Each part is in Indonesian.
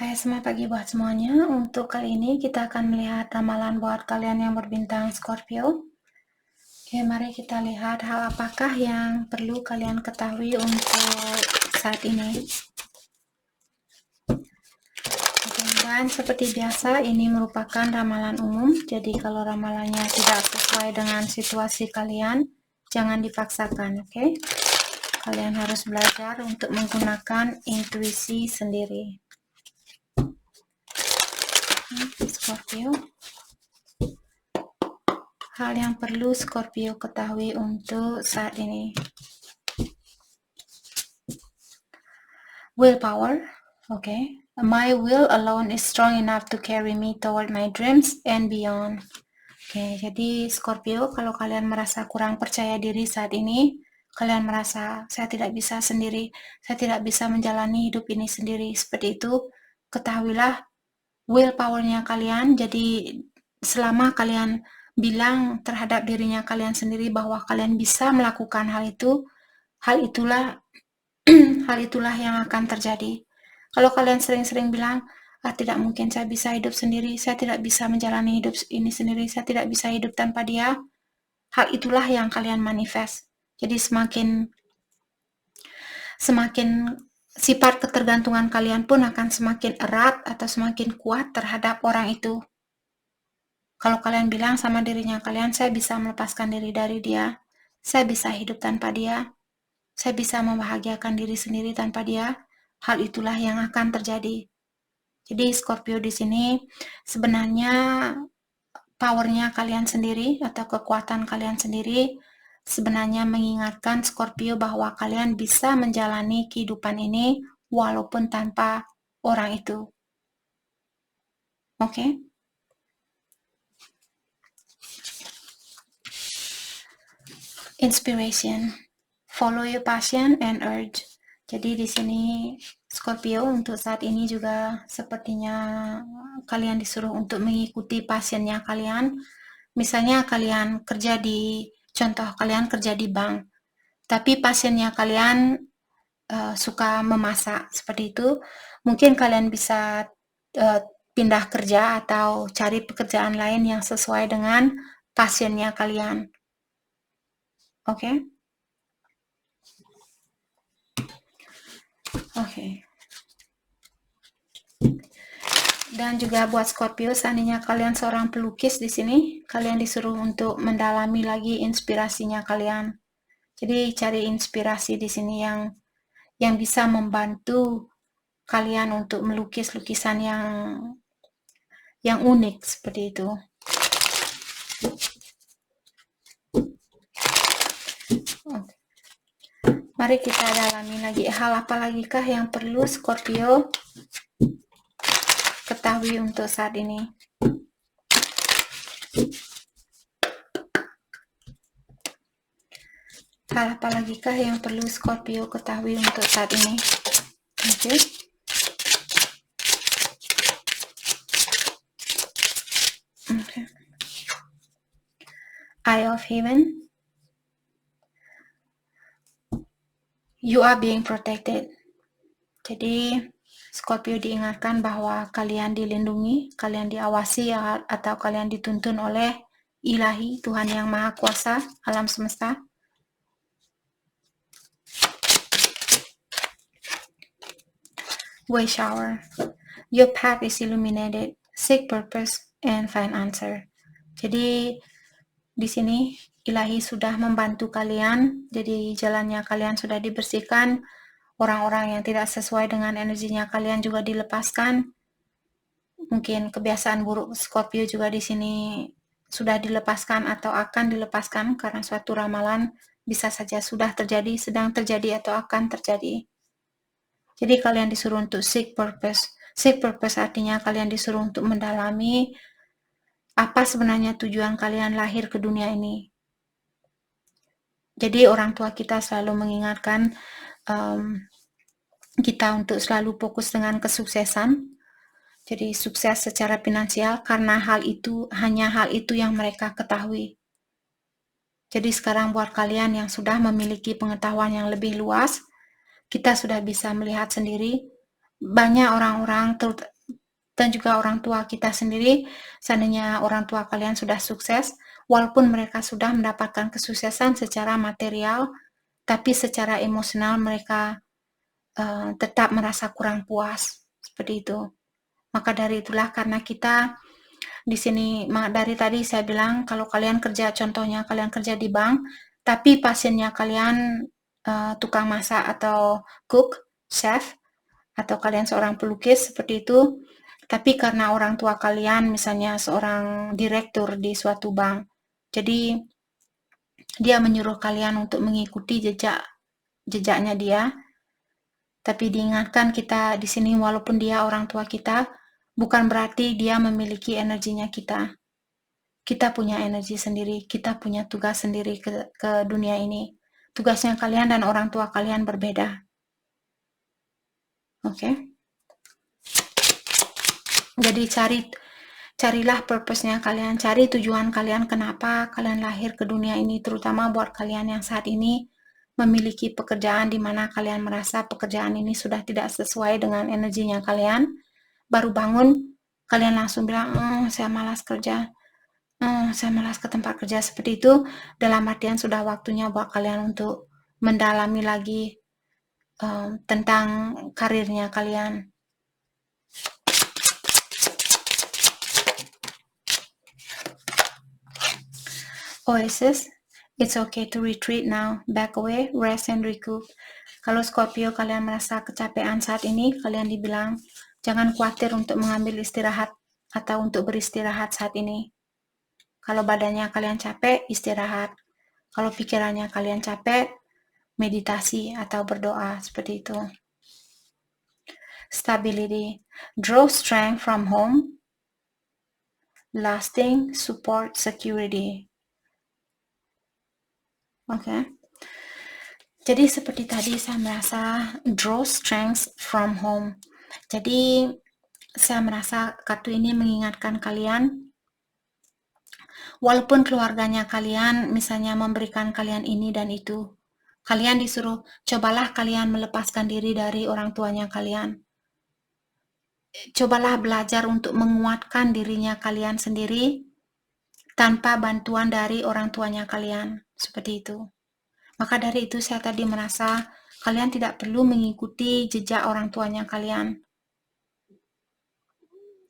Hai, selamat pagi buat semuanya. Untuk kali ini kita akan melihat ramalan buat kalian yang berbintang Scorpio. Oke, mari kita lihat hal apakah yang perlu kalian ketahui untuk saat ini. Oke, dan seperti biasa ini merupakan ramalan umum. Jadi kalau ramalannya tidak sesuai dengan situasi kalian, jangan dipaksakan, oke? Kalian harus belajar untuk menggunakan intuisi sendiri. Scorpio. Hal yang perlu Scorpio ketahui untuk saat ini. Willpower, okay. My will alone is strong enough to carry me toward my dreams and beyond. Oke, jadi Scorpio, kalau kalian merasa kurang percaya diri saat ini, kalian merasa saya tidak bisa sendiri, saya tidak bisa menjalani hidup ini sendiri, seperti itu, ketahuilah willpower-nya kalian. Jadi selama kalian bilang terhadap dirinya kalian sendiri bahwa kalian bisa melakukan hal itu, hal itulah hal itulah yang akan terjadi. Kalau kalian sering-sering bilang, tidak mungkin saya bisa hidup sendiri, saya tidak bisa menjalani hidup ini sendiri, saya tidak bisa hidup tanpa dia, hal itulah yang kalian manifest. Jadi semakin sifat ketergantungan kalian pun akan semakin erat atau semakin kuat terhadap orang itu. Kalau kalian bilang sama dirinya kalian, saya bisa melepaskan diri dari dia, saya bisa hidup tanpa dia, saya bisa membahagiakan diri sendiri tanpa dia, hal itulah yang akan terjadi. Jadi Scorpio di sini sebenarnya powernya kalian sendiri atau kekuatan kalian sendiri sebenarnya mengingatkan Scorpio bahwa kalian bisa menjalani kehidupan ini walaupun tanpa orang itu. Oke? Inspiration. Follow your passion and urge. Jadi di sini Scorpio untuk saat ini juga sepertinya kalian disuruh untuk mengikuti passionnya kalian. Misalnya kalian kerja di bank, tapi passionnya kalian suka memasak seperti itu. Mungkin kalian bisa pindah kerja atau cari pekerjaan lain yang sesuai dengan passionnya kalian. Oke? Oke. Dan juga buat Scorpio, seandainya kalian seorang pelukis di sini, kalian disuruh untuk mendalami lagi inspirasinya kalian. Jadi cari inspirasi di sini yang bisa membantu kalian untuk melukis lukisan yang unik seperti itu. Mari kita dalami lagi, hal apa lagi kah yang perlu Scorpio ketahui untuk saat ini. Hal apa lagi kah yang perlu Scorpio ketahui untuk saat ini. Oke. Okay. Eye of Heaven. You are being protected. Jadi Scorpio diingatkan bahwa kalian dilindungi, kalian diawasi atau kalian dituntun oleh Ilahi, Tuhan yang Maha Kuasa, alam semesta. Way shower. Your path is illuminated. Seek purpose and find answer. Jadi di sini Ilahi sudah membantu kalian, jadi jalannya kalian sudah dibersihkan, orang-orang yang tidak sesuai dengan energinya kalian juga dilepaskan. Mungkin kebiasaan buruk Scorpio juga di sini sudah dilepaskan atau akan dilepaskan karena suatu ramalan bisa saja sudah terjadi, sedang terjadi atau akan terjadi. Jadi kalian disuruh untuk seek purpose. Seek purpose artinya kalian disuruh untuk mendalami apa sebenarnya tujuan kalian lahir ke dunia ini. Jadi orang tua kita selalu mengingatkan kita untuk selalu fokus dengan kesuksesan. Jadi sukses secara finansial karena hanya hal itu yang mereka ketahui. Jadi sekarang buat kalian yang sudah memiliki pengetahuan yang lebih luas, kita sudah bisa melihat sendiri banyak orang-orang dan juga orang tua kita sendiri. Seandainya orang tua kalian sudah sukses, walaupun mereka sudah mendapatkan kesuksesan secara material, tapi secara emosional mereka tetap merasa kurang puas, seperti itu. Maka dari itulah, karena kita di sini dari tadi saya bilang, kalau kalian kerja, contohnya kalian kerja di bank, tapi pasiennya kalian tukang masak atau cook, chef, atau kalian seorang pelukis seperti itu, tapi karena orang tua kalian misalnya seorang direktur di suatu bank, jadi dia menyuruh kalian untuk mengikuti jejaknya dia. Tapi diingatkan kita di sini, walaupun dia orang tua kita, bukan berarti dia memiliki energinya kita. Kita punya energi sendiri, kita punya tugas sendiri ke dunia ini. Tugasnya kalian dan orang tua kalian berbeda. Oke? Jadi carilah purpose-nya kalian, cari tujuan kalian, kenapa kalian lahir ke dunia ini, terutama buat kalian yang saat ini memiliki pekerjaan di mana kalian merasa pekerjaan ini sudah tidak sesuai dengan energinya kalian. Baru bangun, kalian langsung bilang, saya malas kerja, saya malas ke tempat kerja, seperti itu. Dalam artian sudah waktunya buat kalian untuk mendalami lagi tentang karirnya kalian. Oasis, it's okay to retreat now, back away, rest and recoup. Kalau Scorpio kalian merasa kecapean saat ini, kalian dibilang jangan khawatir untuk mengambil istirahat atau untuk beristirahat saat ini. Kalau badannya kalian capek, istirahat. Kalau pikirannya kalian capek, meditasi atau berdoa, seperti itu. Stability, draw strength from home, lasting support security. Oke. Jadi seperti tadi saya merasa draw strength from home. Jadi saya merasa kartu ini mengingatkan kalian, walaupun keluarganya kalian misalnya memberikan kalian ini dan itu, kalian disuruh, cobalah kalian melepaskan diri dari orang tuanya kalian. Cobalah belajar untuk menguatkan dirinya kalian sendiri tanpa bantuan dari orang tuanya kalian. Seperti itu. Maka dari itu saya tadi merasa kalian tidak perlu mengikuti jejak orang tuanya kalian.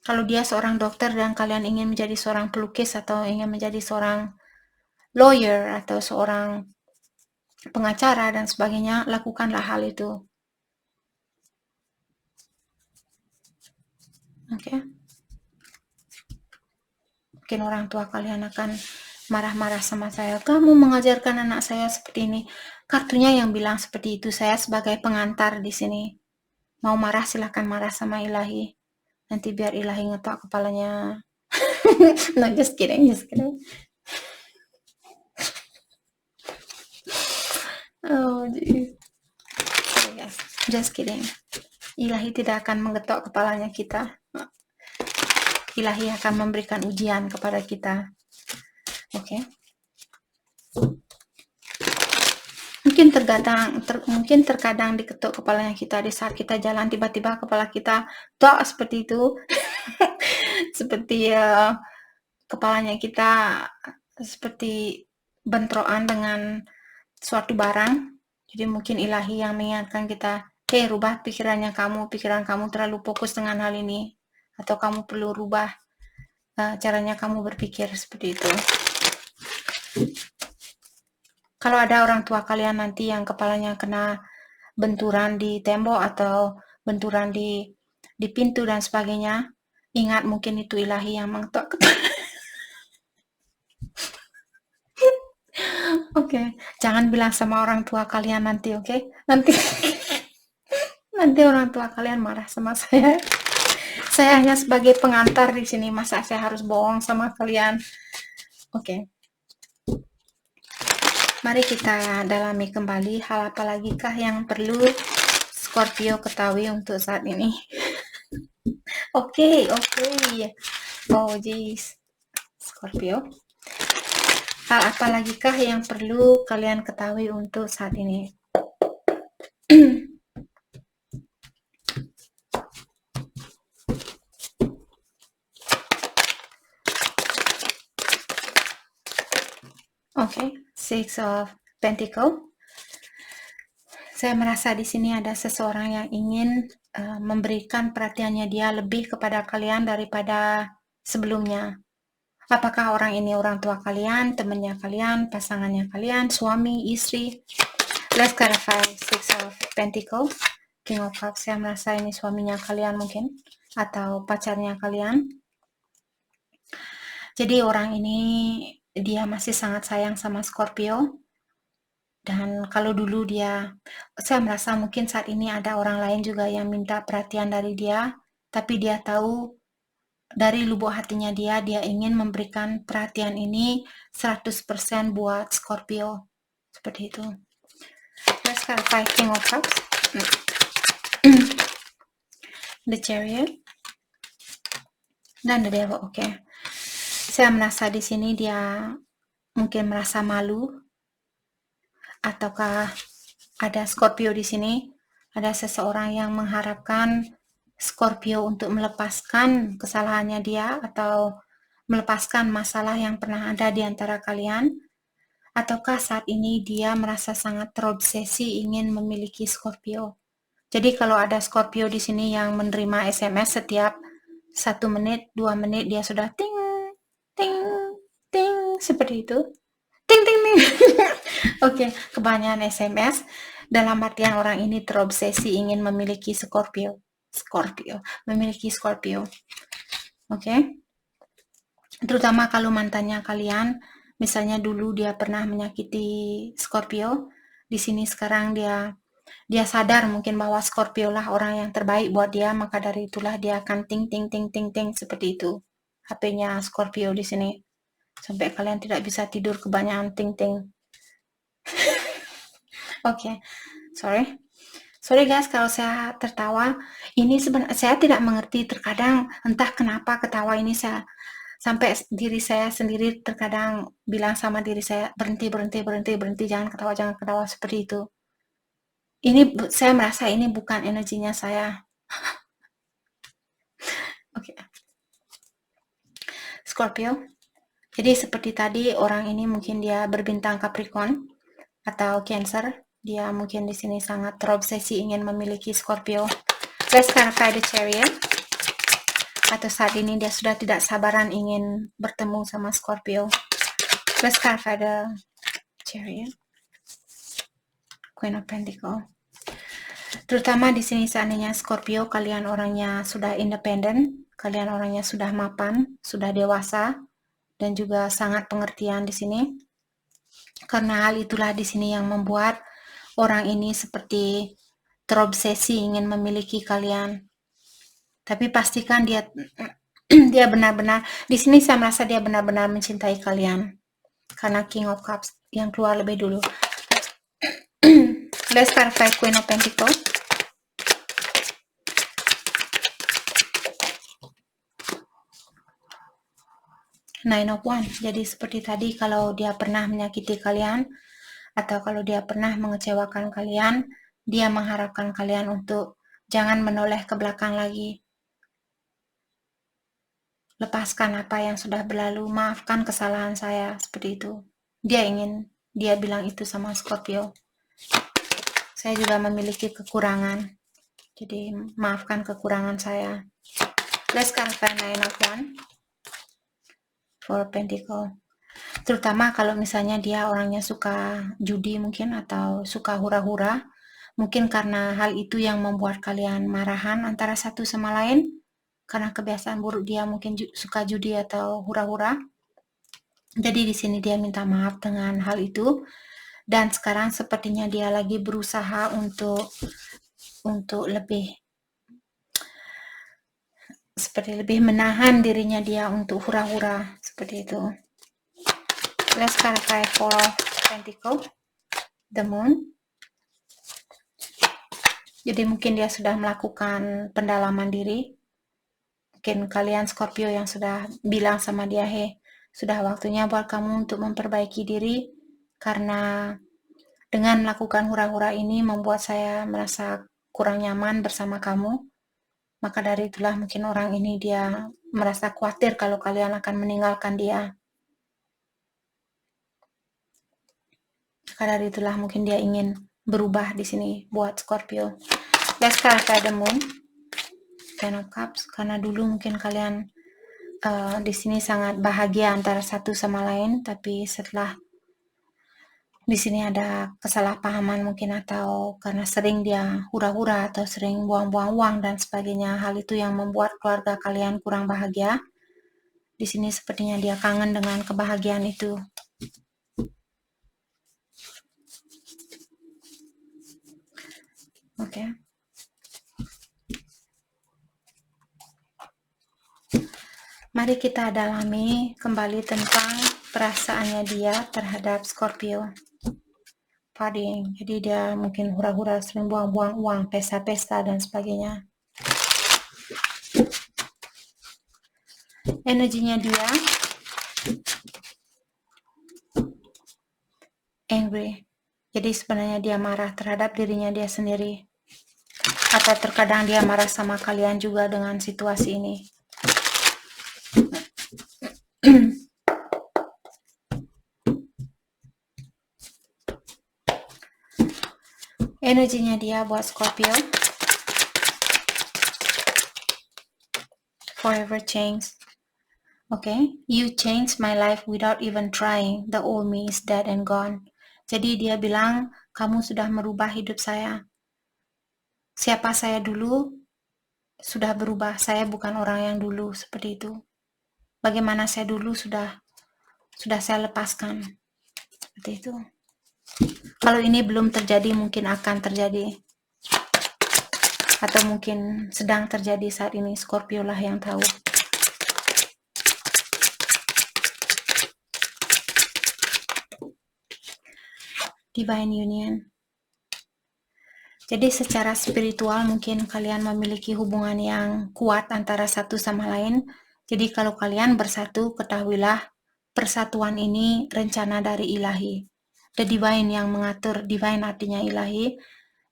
Kalau dia seorang dokter dan kalian ingin menjadi seorang pelukis atau ingin menjadi seorang lawyer atau seorang pengacara dan sebagainya, lakukanlah hal itu. Oke. Mungkin orang tua kalian akan marah-marah sama saya. Kamu mengajarkan anak saya seperti ini. Kartunya yang bilang seperti itu. Saya sebagai pengantar di sini. Mau marah silahkan marah sama Ilahi. Nanti biar Ilahi ngetok kepalanya. No, just kidding, just kidding. Oh, yes, just kidding. Ilahi tidak akan menggetok kepalanya kita. Ilahi akan memberikan ujian kepada kita. Oke. Mungkin terkadang diketuk kepalanya kita di saat kita jalan, tiba-tiba kepala kita tok seperti itu. Seperti kepalanya kita seperti bentrokan dengan suatu barang. Jadi mungkin Ilahi yang mengingatkan kita, rubah pikiran kamu terlalu fokus dengan hal ini, atau kamu perlu rubah caranya kamu berpikir, seperti itu. Kalau ada orang tua kalian nanti yang kepalanya kena benturan di tembok atau benturan di pintu dan sebagainya, ingat mungkin itu Ilahi yang mengetok kepala. Oke, jangan bilang sama orang tua kalian nanti, oke? Nanti orang tua kalian marah sama saya. Saya hanya sebagai pengantar di sini, masa saya harus bohong sama kalian? Oke. Mari kita dalami kembali, hal apa lagi kah yang perlu Scorpio ketahui untuk saat ini? Oke. Oh, jeez. Scorpio. Hal apa lagi kah yang perlu kalian ketahui untuk saat ini? Oke, Six of Pentacle. Saya merasa di sini ada seseorang yang ingin memberikan perhatiannya dia lebih kepada kalian daripada sebelumnya. Apakah orang ini orang tua kalian, temannya kalian, pasangannya kalian, suami, istri? Let's clarify Six of Pentacles, King of Cups. Saya merasa ini suaminya kalian mungkin, atau pacarnya kalian. Jadi orang ini dia masih sangat sayang sama Scorpio. Dan kalau dulu saya merasa mungkin saat ini ada orang lain juga yang minta perhatian dari dia, tapi dia tahu dari lubuk hatinya dia ingin memberikan perhatian ini 100% buat Scorpio. Seperti itu. Let's clarify King of Cups. The Chariot. Dan The Devil. Oke. Saya merasa di sini dia mungkin merasa malu, ataukah ada Scorpio di sini, ada seseorang yang mengharapkan Scorpio untuk melepaskan kesalahannya dia atau melepaskan masalah yang pernah ada di antara kalian, ataukah saat ini dia merasa sangat terobsesi ingin memiliki Scorpio. Jadi kalau ada Scorpio di sini yang menerima SMS setiap 1 menit, 2 menit dia sudah ting, ting, ting, seperti itu. Ting, ting, ting. Oke, kebanyakan SMS dalam artian orang ini terobsesi ingin memiliki Scorpio. Memiliki Scorpio. Oke. Terutama kalau mantannya kalian, misalnya dulu dia pernah menyakiti Scorpio, di sini sekarang dia sadar mungkin bahwa Scorpio lah orang yang terbaik buat dia, maka dari itulah dia akan ting ting ting ting ting seperti itu. HP-nya Scorpio di sini. Sampai kalian tidak bisa tidur kebanyakan ting ting. Oke. Sorry guys kalau saya tertawa. Ini sebenarnya saya tidak mengerti, terkadang entah kenapa ketawa ini saya sampai diri saya sendiri terkadang bilang sama diri saya, berhenti, jangan ketawa seperti itu. Ini saya merasa ini bukan energinya saya. Oke. Scorpio. Jadi seperti tadi orang ini mungkin dia berbintang Capricorn atau Cancer. Dia mungkin di sini sangat terobsesi ingin memiliki Scorpio. Let's clarify the Chariot. Atau saat ini dia sudah tidak sabaran ingin bertemu sama Scorpio. Let's clarify the Chariot. Queen of Pentacles. Terutama di sini seandainya Scorpio kalian orangnya sudah independen, kalian orangnya sudah mapan, sudah dewasa, dan juga sangat pengertian di sini. Karena hal itulah di sini yang membuat orang ini seperti terobsesi ingin memiliki kalian. Tapi pastikan dia dia benar-benar di sini saya merasa dia benar-benar mencintai kalian. Karena King of Cups yang keluar lebih dulu. Let's clarify Queen of Pentacles. Nine of Wands. Jadi seperti tadi kalau dia pernah menyakiti kalian atau kalau dia pernah mengecewakan kalian, dia mengharapkan kalian untuk jangan menoleh ke belakang lagi. Lepaskan apa yang sudah berlalu, maafkan kesalahan saya, seperti itu. Dia bilang itu sama Scorpio. Saya juga memiliki kekurangan, jadi maafkan kekurangan saya. Let's clarify Nine of Wands. Four Pentacles. Terutama kalau misalnya dia orangnya suka judi mungkin atau suka hura-hura, mungkin karena hal itu yang membuat kalian marahan antara satu sama lain, karena kebiasaan buruk dia mungkin suka judi atau hura-hura. Jadi di sini dia minta maaf dengan hal itu, dan sekarang sepertinya dia lagi berusaha untuk lebih menahan dirinya dia untuk hura-hura seperti itu. Let's clarify for Pentacles, the Moon. Jadi mungkin dia sudah melakukan pendalaman diri. Mungkin kalian Scorpio yang sudah bilang sama dia, hey, sudah waktunya buat kamu untuk memperbaiki diri, karena dengan melakukan hura-hura ini membuat saya merasa kurang nyaman bersama kamu. Maka dari itulah mungkin orang ini dia merasa khawatir kalau kalian akan meninggalkan dia. Maka dari itulah mungkin dia ingin berubah di sini buat Scorpio. Let's clarify the moon. Ten of Cups, karena dulu mungkin kalian di sini sangat bahagia antara satu sama lain, tapi setelah di sini ada kesalahpahaman mungkin, atau karena sering dia hura-hura atau sering buang-buang uang dan sebagainya, hal itu yang membuat keluarga kalian kurang bahagia. Di sini sepertinya dia kangen dengan kebahagiaan itu. Oke. Mari kita dalami kembali tentang perasaannya dia terhadap Scorpio. Partying, jadi dia mungkin hura-hura, sering buang-buang uang, pesta-pesta dan sebagainya. Energinya dia angry, jadi sebenarnya dia marah terhadap dirinya dia sendiri, atau terkadang dia marah sama kalian juga dengan situasi ini. Energinya dia buat Scorpio, forever change. Okay, you changed my life without even trying. The old me is dead and gone. Jadi dia bilang, kamu sudah merubah hidup saya. Siapa saya dulu sudah berubah. Saya bukan orang yang dulu seperti itu. Bagaimana saya dulu sudah saya lepaskan. Seperti itu. Kalau ini belum terjadi, mungkin akan terjadi. Atau mungkin sedang terjadi saat ini. Scorpio lah yang tahu. Divine Union. Jadi secara spiritual mungkin kalian memiliki hubungan yang kuat antara satu sama lain. Jadi kalau kalian bersatu, ketahuilah persatuan ini rencana dari ilahi. The divine yang mengatur, divine artinya ilahi,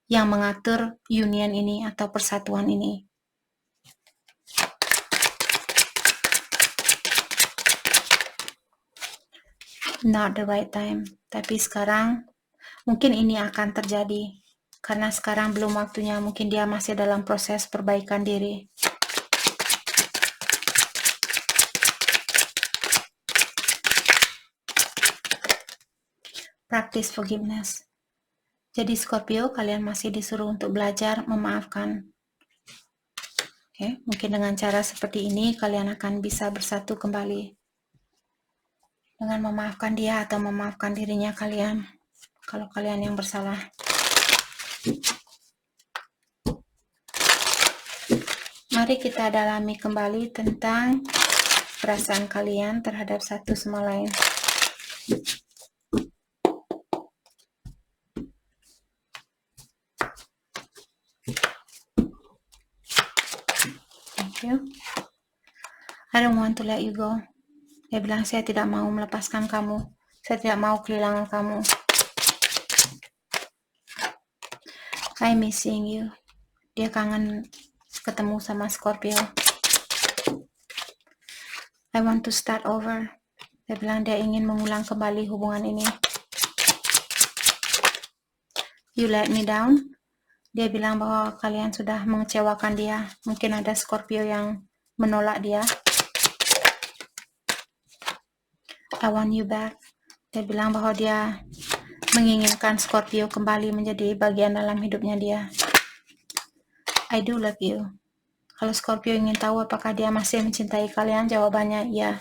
yang mengatur union ini atau persatuan ini. Not the right time. Tapi sekarang mungkin ini akan terjadi. Karena sekarang belum waktunya, mungkin dia masih dalam proses perbaikan diri. Practice forgiveness. Jadi Scorpio, kalian masih disuruh untuk belajar memaafkan. Oke, mungkin dengan cara seperti ini kalian akan bisa bersatu kembali. Dengan memaafkan dia atau memaafkan dirinya kalian. Kalau kalian yang bersalah. Mari kita dalami kembali tentang perasaan kalian terhadap satu sama lain. Thank you. I don't want to let you go. Dia bilang, saya tidak mau melepaskan kamu. Saya tidak mau kehilangan kamu. I missing you. Dia kangen ketemu sama Scorpio. I want to start over. Dia bilang dia ingin mengulang kembali hubungan ini. You let me down. Dia bilang bahwa kalian sudah mengecewakan dia. Mungkin ada Scorpio yang menolak dia. I want you back. Dia bilang bahwa dia menginginkan Scorpio kembali menjadi bagian dalam hidupnya dia. I do love you. Kalau Scorpio ingin tahu apakah dia masih mencintai kalian, jawabannya ya.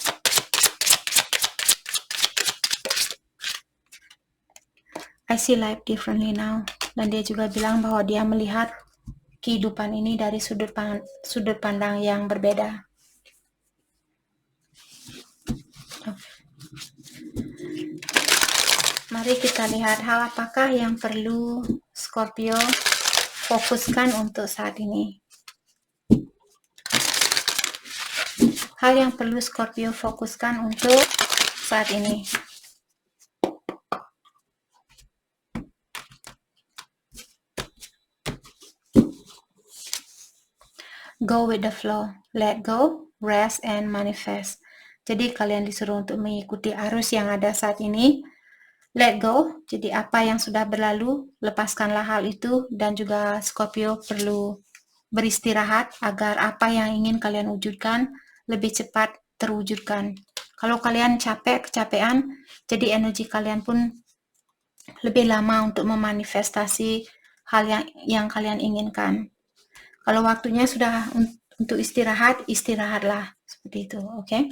I see life differently now. Dan dia juga bilang bahwa dia melihat kehidupan ini dari sudut pandang yang berbeda. Mari kita lihat hal apakah yang perlu Scorpio fokuskan untuk saat ini. Hal yang perlu Scorpio fokuskan untuk saat ini. Go with the flow, let go, rest, and manifest. Jadi kalian disuruh untuk mengikuti arus yang ada saat ini. let go. Jadi apa yang sudah berlalu, lepaskanlah hal itu, dan juga Scorpio perlu beristirahat agar apa yang ingin kalian wujudkan lebih cepat terwujudkan. Kalau kalian capek, kecapean, jadi energi kalian pun lebih lama untuk memanifestasi hal yang kalian inginkan. Kalau waktunya sudah untuk istirahat, istirahatlah. Seperti itu, oke? Okay?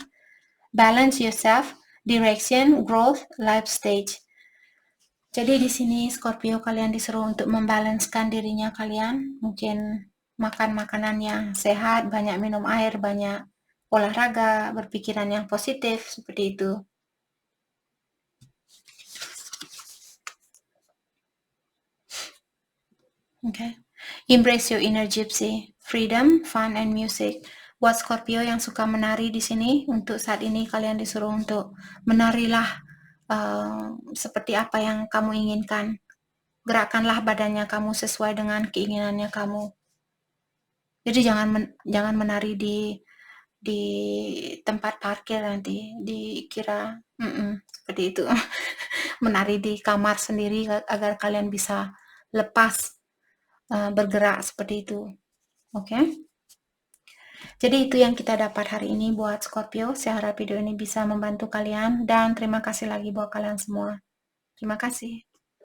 Balance yourself, direction, growth, life stage. Jadi di sini Scorpio kalian disuruh untuk membalanskan dirinya kalian, mungkin makan makanan yang sehat, banyak minum air, banyak olahraga, berpikiran yang positif, seperti itu. Okay. Embrace your inner gypsy, freedom, fun, and music. Buat Scorpio yang suka menari di sini, untuk saat ini kalian disuruh untuk menarilah seperti apa yang kamu inginkan. Gerakkanlah badannya kamu sesuai dengan keinginannya kamu. Jadi jangan menari di tempat parkir nanti dikira seperti itu. Menari di kamar sendiri agar kalian bisa lepas bergerak seperti itu. Oke. Jadi itu yang kita dapat hari ini buat Scorpio. Saya harap video ini bisa membantu kalian dan terima kasih lagi buat kalian semua. Terima kasih.